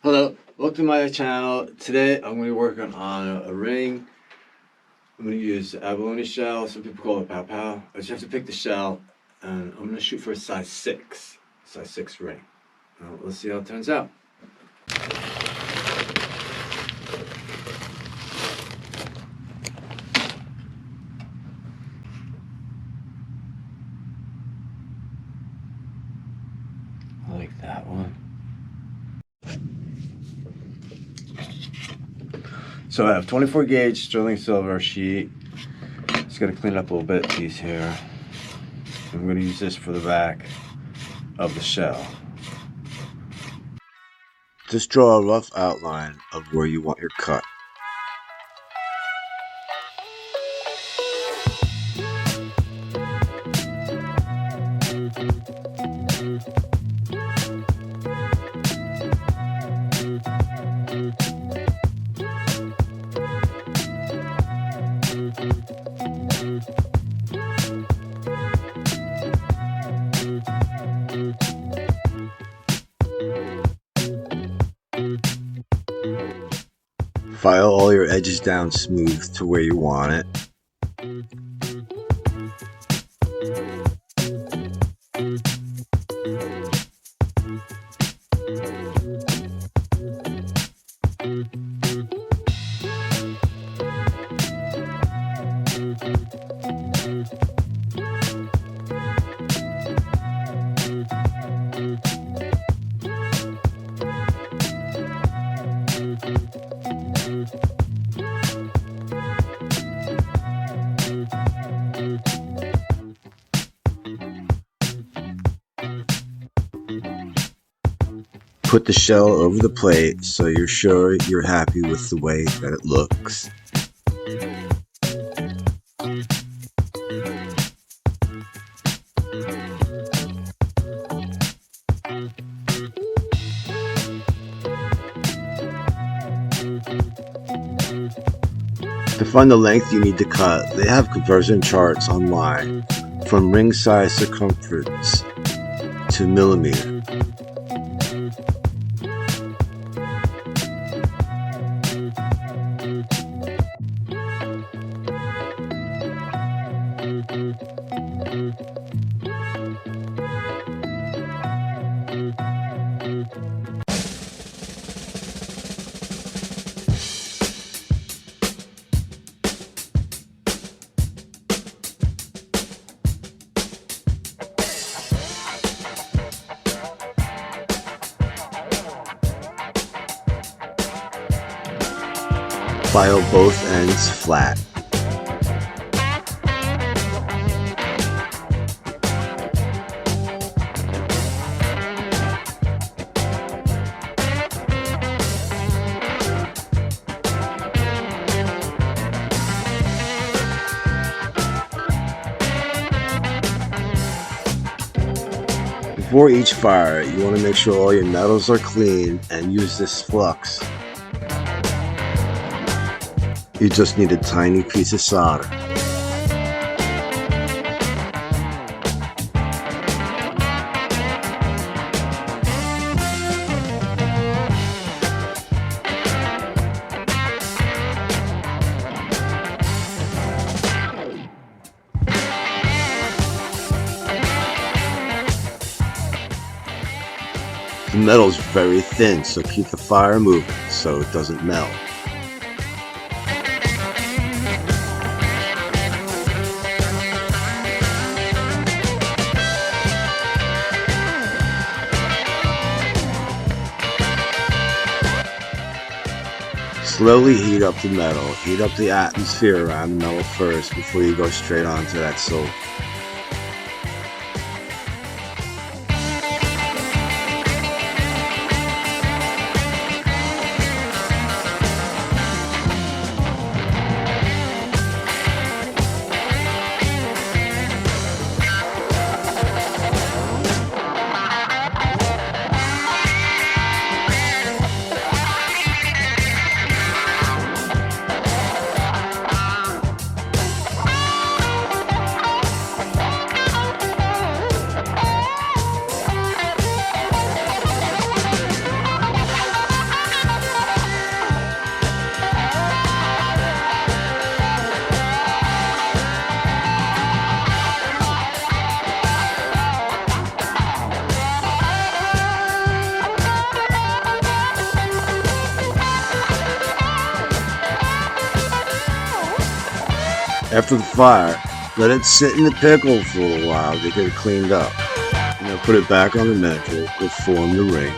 Hello, welcome to my channel. Today I'm going to be working on a ring. I'm going to use abalone shell. Some people call it pow pow. I just have to pick the shell, and I'm going to shoot for a size 6 ring. Now, let's see how it turns out. I like that one. So I have 24 gauge sterling silver sheet. Just gotta clean it up a little bit, these here. I'm gonna use this for the back of the shell. Just draw a rough outline of where you want your cut. File all your edges down smooth to where you want it. Put the shell over the plate so you're sure you're happy with the way that it looks. To find the length you need to cut, they have conversion charts online from ring size circumference to millimeter. File both ends flat. Before each fire, you want to make sure all your metals are clean and use this flux. You just need a tiny piece of solder. The metal's very thin, so keep the fire moving so it doesn't melt. Slowly heat up the metal. Heat up the atmosphere around the metal first before you go straight onto that silver. After the fire, let it sit in the pickle for a while to get it cleaned up. And then put it back on the mantle to form the ring.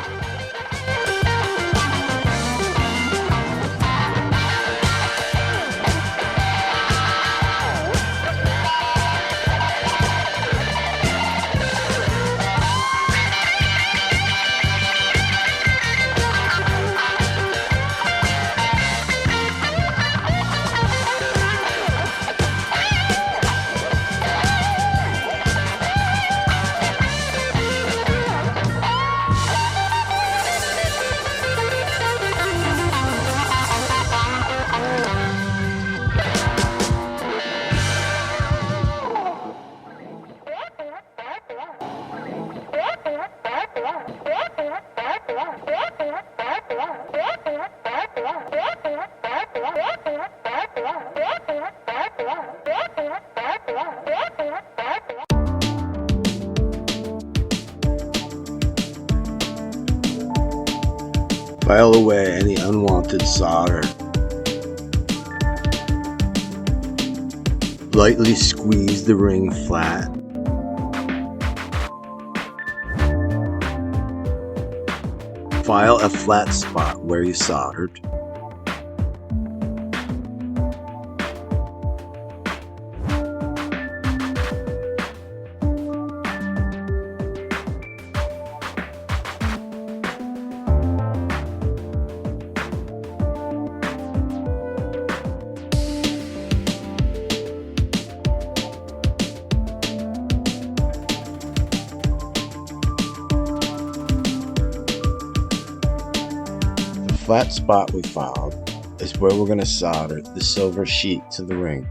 File away any unwanted solder. Lightly squeeze the ring flat. File a flat spot where you soldered. The flat spot we filed is where we're going to solder the silver sheet to the ring.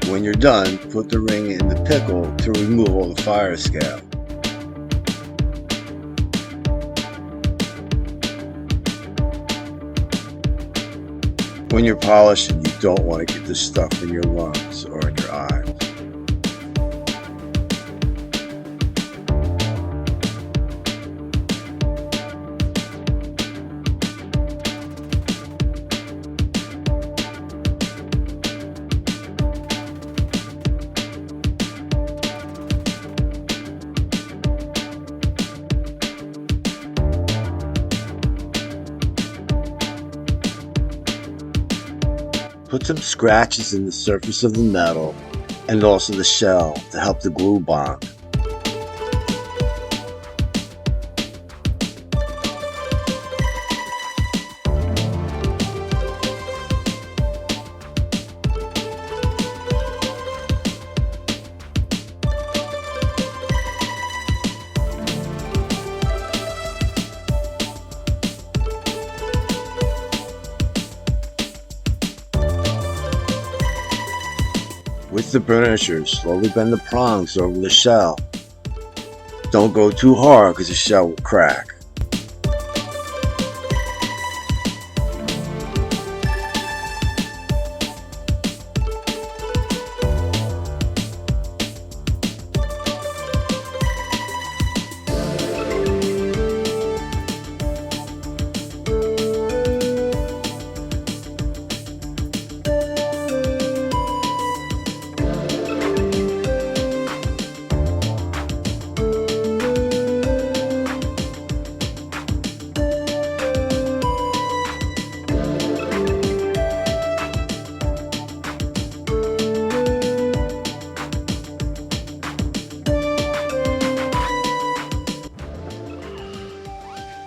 When you're done, put the ring in the pickle to remove all the fire scale. When you're polishing, you don't want to get this stuff in your lungs or in your eyes. Put some scratches in the surface of the metal and also the shell to help the glue bond. With the burnisher, slowly bend the prongs over the shell. Don't go too hard because the shell will crack.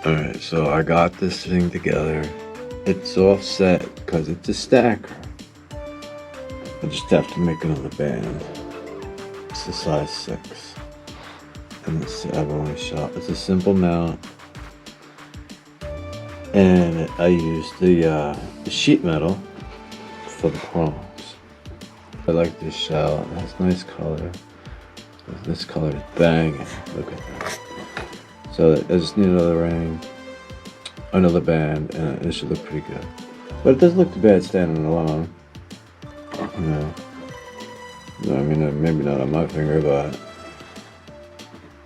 Alright, so I got this thing together. It's offset because it's a stacker. I just have to make another band. It's a size 6. And it's the abalone shell. It's a simple mount. And I used the sheet metal for the prongs. I like this shell. It has nice color. This color is banging. Look at that. So I just need another ring, another band, and it should look pretty good. But it doesn't look too bad standing alone. You know. I mean, maybe not on my finger, but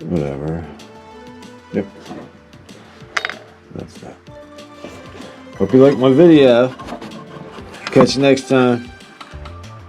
whatever. Yep. That's that. Hope you liked my video. Catch you next time.